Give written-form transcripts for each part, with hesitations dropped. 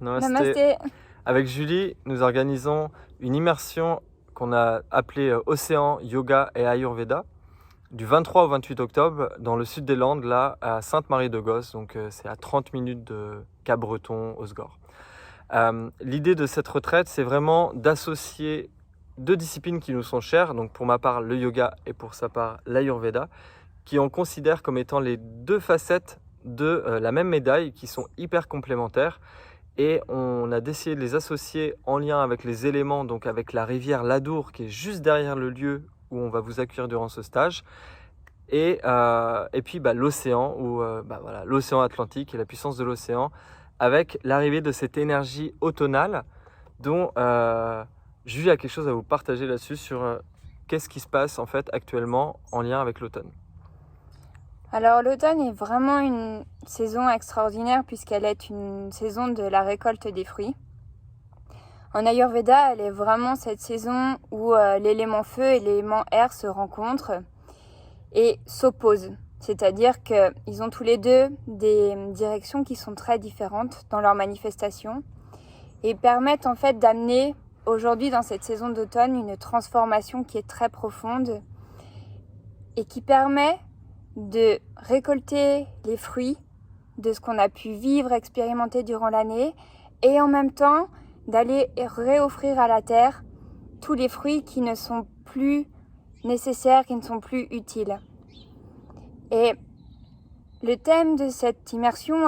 Namasté. Namasté. Avec Julie, nous organisons une immersion qu'on a appelée Océan, Yoga et Ayurveda du 23 au 28 octobre dans le sud des Landes, là à Sainte-Marie-de-Gosse, donc c'est à 30 minutes de Cap-Breton, Osgore. L'idée de cette retraite, c'est vraiment d'associer deux disciplines qui nous sont chères, donc pour ma part le yoga et pour sa part l'Ayurveda, qui on considère comme étant les deux facettes de la même médaille, qui sont hyper complémentaires. Et on a décidé de les associer en lien avec les éléments, donc avec la rivière l'Adour qui est juste derrière le lieu où on va vous accueillir durant ce stage. Et puis l'océan, voilà, l'océan Atlantique et la puissance de l'océan, avec l'arrivée de cette énergie automnale dont Julie a quelque chose à vous partager là-dessus sur qu'est-ce qui se passe en fait actuellement en lien avec l'automne. Alors l'automne est vraiment une saison extraordinaire puisqu'elle est une saison de la récolte des fruits. En Ayurveda, elle est vraiment cette saison où l'élément feu et l'élément air se rencontrent et s'opposent. C'est-à-dire qu'ils ont tous les deux des directions qui sont très différentes dans leur manifestation et permettent en fait d'amener aujourd'hui dans cette saison d'automne une transformation qui est très profonde et qui permet de récolter les fruits de ce qu'on a pu vivre, expérimenter durant l'année et en même temps d'aller réoffrir à la terre tous les fruits qui ne sont plus nécessaires, qui ne sont plus utiles. Et le thème de cette immersion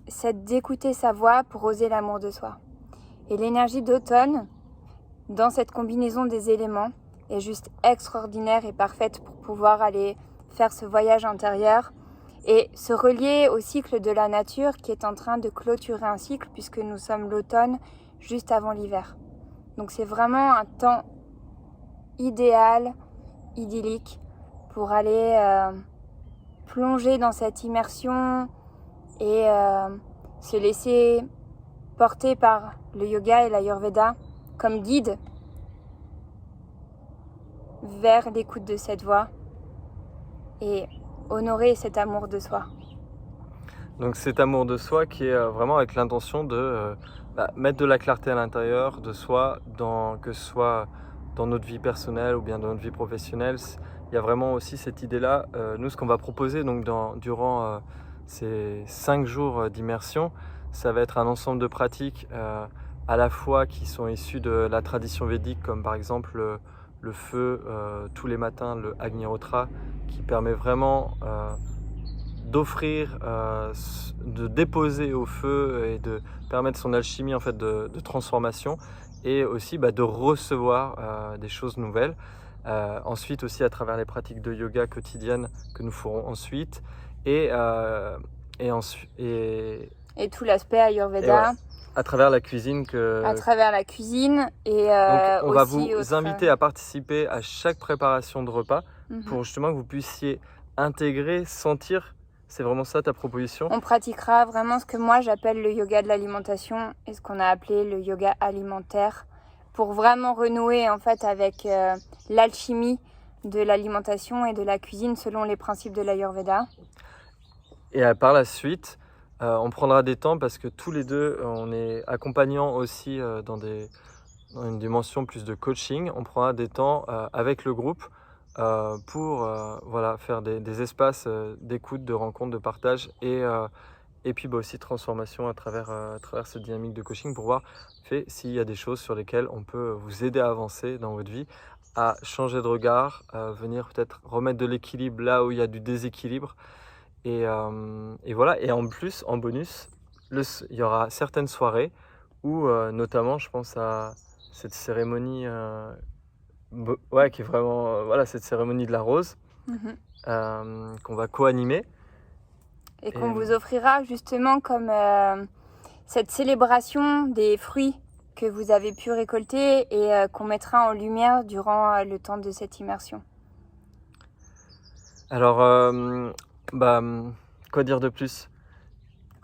c'est d'écouter sa voix pour oser l'amour de soi. Et l'énergie d'automne, dans cette combinaison des éléments, est juste extraordinaire et parfaite pour pouvoir aller faire ce voyage intérieur et se relier au cycle de la nature qui est en train de clôturer un cycle puisque nous sommes l'automne juste avant l'hiver. Donc c'est vraiment un temps idéal, idyllique pour aller plonger dans cette immersion et se laisser porter par le yoga et l'Ayurveda comme guide vers l'écoute de cette voix et honorer cet amour de soi. Donc cet amour de soi qui est vraiment avec l'intention de mettre de la clarté à l'intérieur de soi, que ce soit dans notre vie personnelle ou bien dans notre vie professionnelle. Il y a vraiment aussi cette idée-là. Nous, ce qu'on va proposer donc durant ces 5 jours d'immersion, ça va être un ensemble de pratiques à la fois qui sont issues de la tradition védique, comme par exemple le feu tous les matins, le Agnihotra, qui permet vraiment d'offrir, de déposer au feu et de permettre son alchimie en fait de transformation et aussi de recevoir des choses nouvelles. Ensuite aussi à travers les pratiques de yoga quotidiennes que nous ferons ensuite et tout l'aspect Ayurveda. À travers la cuisine à travers la cuisine et donc on va aussi vous inviter à participer à chaque préparation de repas pour justement que vous puissiez intégrer, sentir. C'est vraiment ça ta proposition? On pratiquera vraiment ce que moi j'appelle le yoga de l'alimentation et ce qu'on a appelé le yoga alimentaire pour vraiment renouer en fait avec l'alchimie de l'alimentation et de la cuisine selon les principes de l'Ayurveda. Et par la suite, on prendra des temps parce que tous les deux, on est accompagnants aussi dans une dimension plus de coaching. On prendra des temps avec le groupe pour faire des espaces d'écoute, de rencontre, de partage et puis aussi transformation à travers cette dynamique de coaching pour voir s'il y a des choses sur lesquelles on peut vous aider à avancer dans votre vie, à changer de regard, venir peut-être remettre de l'équilibre là où il y a du déséquilibre. Et voilà, et en plus, en bonus, il y aura certaines soirées où notamment je pense à cette cérémonie qui est vraiment cette cérémonie de la rose qu'on va co-animer et qu'on vous offrira justement comme cette célébration des fruits que vous avez pu récolter et qu'on mettra en lumière durant le temps de cette immersion. Alors quoi dire de plus?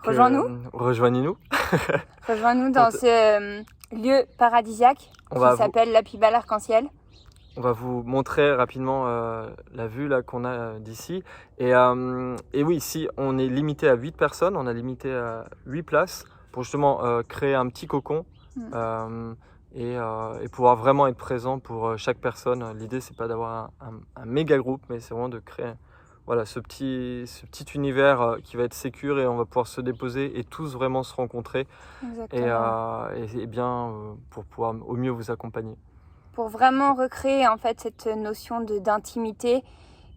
Rejoins-nous. Rejoignez-nous. Rejoins-nous dans ce lieu paradisiaque qui s'appelle la Pibale Arc-en-Ciel. On va vous montrer rapidement la vue là, qu'on a d'ici. Et oui, ici, on est limité à 8 personnes, on a limité à 8 places. pour justement créer un petit cocon et pouvoir vraiment être présent pour chaque personne. L'idée, c'est pas d'avoir un méga groupe, mais c'est vraiment de créer voilà, ce petit univers qui va être sécure et on va pouvoir se déposer et tous vraiment se rencontrer et bien pour pouvoir au mieux vous accompagner. Pour vraiment recréer en fait cette notion d'intimité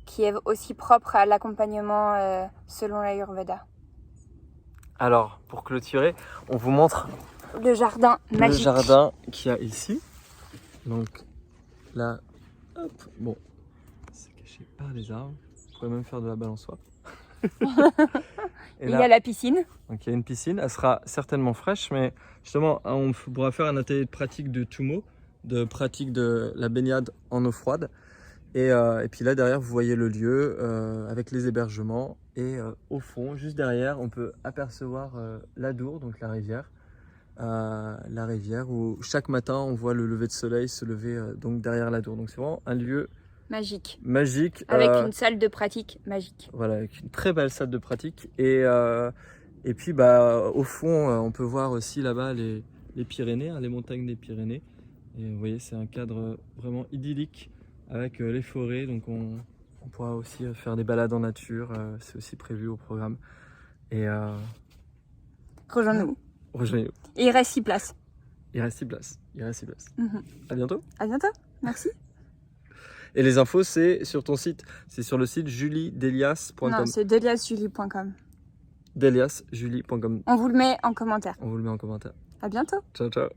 qui est aussi propre à l'accompagnement selon l'Ayurveda. Alors, pour clôturer, on vous montre le jardin magique. Le jardin qu'il y a ici. Donc là, hop, bon, c'est caché par les arbres. Vous pourrez même faire de la balançoire. Il y a la piscine. Donc il y a une piscine, elle sera certainement fraîche, mais justement, on pourra faire un atelier de pratique de Tumo, de pratique de la baignade en eau froide. Et puis là derrière vous voyez le lieu avec les hébergements et au fond juste derrière on peut apercevoir l'Adour, donc la rivière où chaque matin on voit le lever de soleil se lever donc derrière l'Adour. Donc c'est vraiment un lieu magique avec une salle de pratique magique. Voilà, avec une très belle salle de pratique et puis bah au fond on peut voir aussi là-bas les Pyrénées, les montagnes des Pyrénées et vous voyez c'est un cadre vraiment idyllique avec les forêts, donc on pourra aussi faire des balades en nature, c'est aussi prévu au programme. Et rejoignez-nous. Et il reste 6 places. Il reste 6 places. À bientôt. À bientôt, merci. Et les infos, c'est sur ton site, c'est sur le site juliedelias.com. Non, c'est deliasjulie.com. Deliasjulie.com. On vous le met en commentaire. À bientôt. Ciao, ciao.